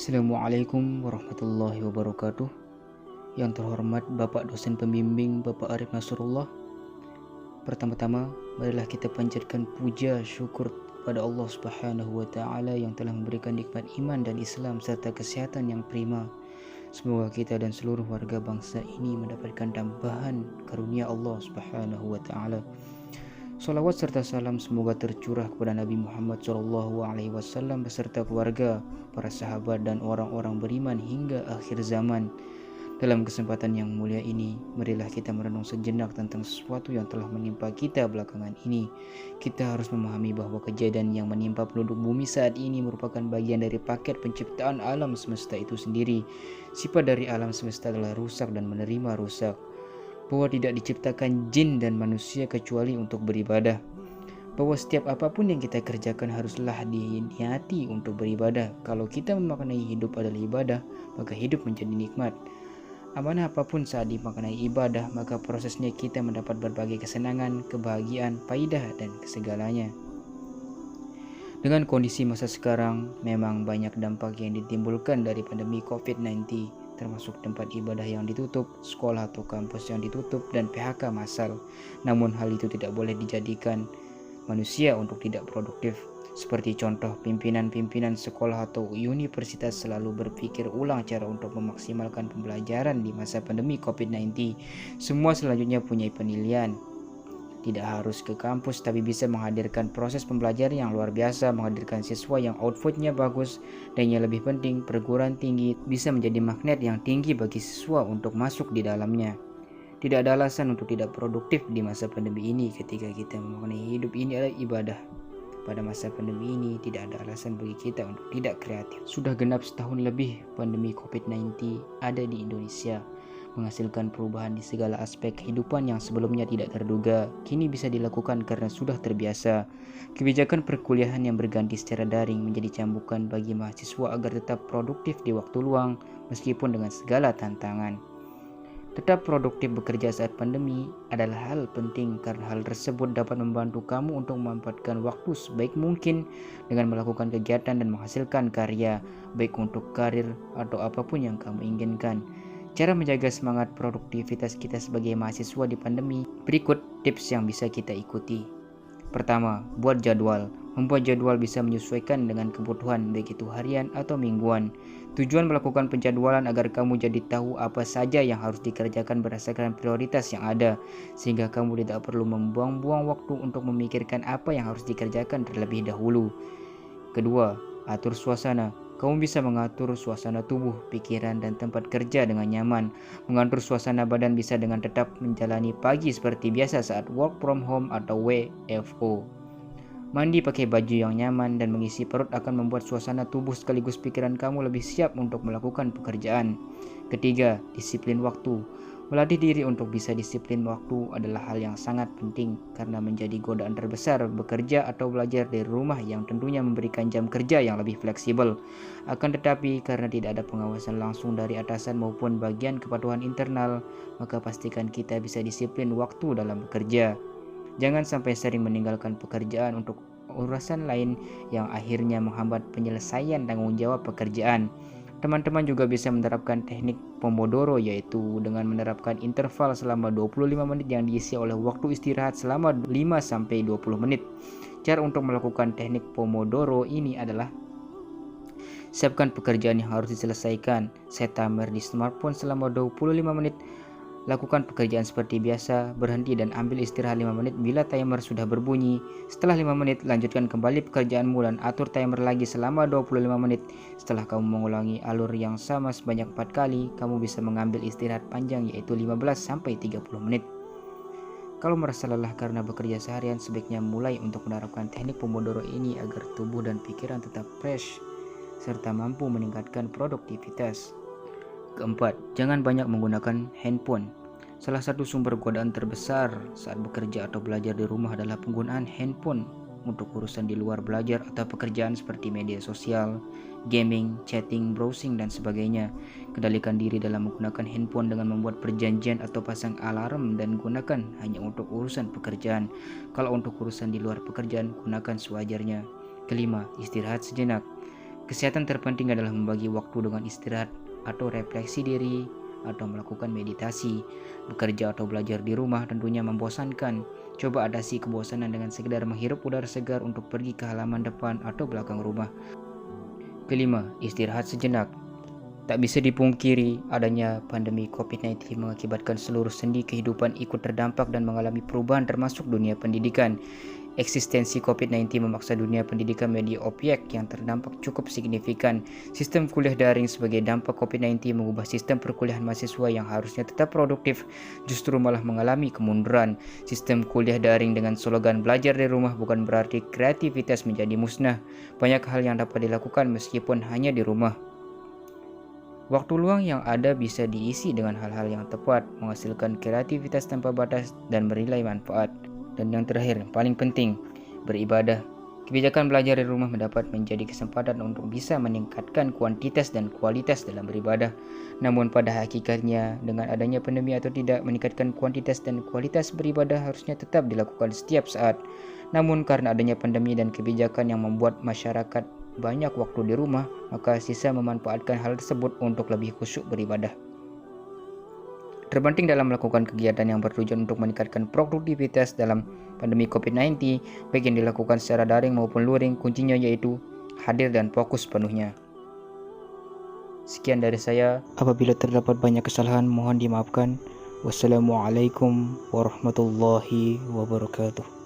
Assalamualaikum warahmatullahi wabarakatuh. Yang terhormat Bapak dosen pembimbing Bapak Arif Nasrullah. Pertama-tama, marilah kita panjatkan puja syukur kepada Allah Subhanahu wa taala yang telah memberikan nikmat iman dan Islam serta kesehatan yang prima. Semoga kita dan seluruh warga bangsa ini mendapatkan tambahan karunia Allah Subhanahu wa taala. Salawat serta salam semoga tercurah kepada Nabi Muhammad SAW beserta keluarga, para sahabat dan orang-orang beriman hingga akhir zaman. Dalam kesempatan yang mulia ini, marilah kita merenung sejenak tentang sesuatu yang telah menimpa kita belakangan ini. Kita harus memahami bahwa kejadian yang menimpa penduduk bumi saat ini merupakan bagian dari paket penciptaan alam semesta itu sendiri. Sifat dari alam semesta adalah rusak dan menerima rusak, bahwa tidak diciptakan jin dan manusia kecuali untuk beribadah, bahwa setiap apapun yang kita kerjakan haruslah diniati untuk beribadah. Kalau kita memaknai hidup adalah ibadah, maka hidup menjadi nikmat. Amanah apapun saat dimaknai ibadah, maka prosesnya kita mendapat berbagai kesenangan, kebahagiaan, faidah, dan segalanya. Dengan kondisi masa sekarang, memang banyak dampak yang ditimbulkan dari pandemi COVID-19, termasuk tempat ibadah yang ditutup, sekolah atau kampus yang ditutup, dan PHK massal. Namun hal itu tidak boleh dijadikan manusia untuk tidak produktif. Seperti contoh, pimpinan-pimpinan sekolah atau universitas selalu berpikir ulang cara untuk memaksimalkan pembelajaran di masa pandemi COVID-19. Semua selanjutnya punya penilaian. Tidak harus ke kampus, tapi bisa menghadirkan proses pembelajaran yang luar biasa, menghadirkan siswa yang outputnya bagus, dan yang lebih penting, perguruan tinggi bisa menjadi magnet yang tinggi bagi siswa untuk masuk di dalamnya. Tidak ada alasan untuk tidak produktif di masa pandemi ini ketika kita memaknai hidup ini adalah ibadah. Pada masa pandemi ini tidak ada alasan bagi kita untuk tidak kreatif. Sudah genap setahun lebih pandemi COVID-19 ada di Indonesia, menghasilkan perubahan di segala aspek kehidupan yang sebelumnya tidak terduga. Kini bisa dilakukan karena sudah terbiasa. Kebijakan perkuliahan yang berganti secara daring menjadi cambukan bagi mahasiswa agar tetap produktif di waktu luang meskipun dengan segala tantangan. Tetap produktif bekerja saat pandemi adalah hal penting karena hal tersebut dapat membantu kamu untuk memanfaatkan waktu sebaik mungkin dengan melakukan kegiatan dan menghasilkan karya, baik untuk karir atau apapun yang kamu inginkan. Cara menjaga semangat produktivitas kita sebagai mahasiswa di pandemi, berikut tips yang bisa kita ikuti. Pertama, buat jadwal. Membuat jadwal bisa menyesuaikan dengan kebutuhan, baik itu harian atau mingguan. Tujuan melakukan penjadwalan agar kamu jadi tahu apa saja yang harus dikerjakan berdasarkan prioritas yang ada, sehingga kamu tidak perlu membuang-buang waktu untuk memikirkan apa yang harus dikerjakan terlebih dahulu. Kedua, atur suasana. Kamu bisa mengatur suasana tubuh, pikiran, dan tempat kerja dengan nyaman. Mengatur suasana badan bisa dengan tetap menjalani pagi seperti biasa saat work from home atau WFO. Mandi pakai baju yang nyaman dan mengisi perut akan membuat suasana tubuh sekaligus pikiran kamu lebih siap untuk melakukan pekerjaan. Ketiga, disiplin waktu. Melatih diri untuk bisa disiplin waktu adalah hal yang sangat penting karena menjadi godaan terbesar bekerja atau belajar dari rumah yang tentunya memberikan jam kerja yang lebih fleksibel. Akan tetapi karena tidak ada pengawasan langsung dari atasan maupun bagian kepatuhan internal, maka pastikan kita bisa disiplin waktu dalam bekerja. Jangan sampai sering meninggalkan pekerjaan untuk urusan lain yang akhirnya menghambat penyelesaian tanggung jawab pekerjaan. Teman-teman juga bisa menerapkan teknik Pomodoro, yaitu dengan menerapkan interval selama 25 menit yang diisi oleh waktu istirahat selama 5-20 menit. Cara untuk melakukan teknik Pomodoro ini adalah siapkan pekerjaan yang harus diselesaikan, set timer di smartphone selama 25 menit. Lakukan pekerjaan seperti biasa, berhenti dan ambil istirahat 5 menit bila timer sudah berbunyi. Setelah 5 menit, lanjutkan kembali pekerjaanmu dan atur timer lagi selama 25 menit. Setelah kamu mengulangi alur yang sama sebanyak 4 kali, kamu bisa mengambil istirahat panjang yaitu 15-30 menit. Kalau merasa lelah karena bekerja seharian, sebaiknya mulai untuk menerapkan teknik Pomodoro ini agar tubuh dan pikiran tetap fresh serta mampu meningkatkan produktivitas. Keempat, jangan banyak menggunakan handphone. Salah satu sumber godaan terbesar saat bekerja atau belajar di rumah adalah penggunaan handphone untuk urusan di luar belajar atau pekerjaan seperti media sosial, gaming, chatting, browsing, dan sebagainya. Kendalikan diri dalam menggunakan handphone dengan membuat perjanjian atau pasang alarm dan gunakan hanya untuk urusan pekerjaan. Kalau untuk urusan di luar pekerjaan, gunakan sewajarnya. Kelima, istirahat sejenak. Kesehatan terpenting adalah membagi waktu dengan istirahat atau refleksi diri, atau melakukan meditasi. Bekerja atau belajar di rumah tentunya membosankan. Coba atasi kebosanan dengan sekedar menghirup udara segar untuk pergi ke halaman depan atau belakang rumah. Kelima, istirahat sejenak. Tak bisa dipungkiri, adanya pandemi COVID-19 mengakibatkan seluruh sendi kehidupan ikut terdampak dan mengalami perubahan, termasuk dunia pendidikan. Eksistensi COVID-19 memaksa dunia pendidikan menjadi objek yang terdampak cukup signifikan. Sistem kuliah daring sebagai dampak COVID-19 mengubah sistem perkuliahan mahasiswa yang harusnya tetap produktif, justru malah mengalami kemunduran. Sistem kuliah daring dengan slogan belajar dari rumah bukan berarti kreativitas menjadi musnah. Banyak hal yang dapat dilakukan meskipun hanya di rumah. Waktu luang yang ada bisa diisi dengan hal-hal yang tepat, menghasilkan kreativitas tanpa batas, dan bernilai manfaat. Dan yang terakhir, paling penting, beribadah. Kebijakan belajar di rumah mendapat menjadi kesempatan untuk bisa meningkatkan kuantitas dan kualitas dalam beribadah. Namun pada hakikatnya, dengan adanya pandemi atau tidak, meningkatkan kuantitas dan kualitas beribadah harusnya tetap dilakukan setiap saat. Namun karena adanya pandemi dan kebijakan yang membuat masyarakat banyak waktu di rumah, maka sisa memanfaatkan hal tersebut untuk lebih khusyuk beribadah. Terpenting dalam melakukan kegiatan yang bertujuan untuk meningkatkan produktivitas dalam pandemi COVID-19, baik yang dilakukan secara daring maupun luring, kuncinya yaitu hadir dan fokus penuhnya. Sekian dari saya. Apabila terdapat banyak kesalahan, mohon dimaafkan. Wassalamualaikum warahmatullahi wabarakatuh.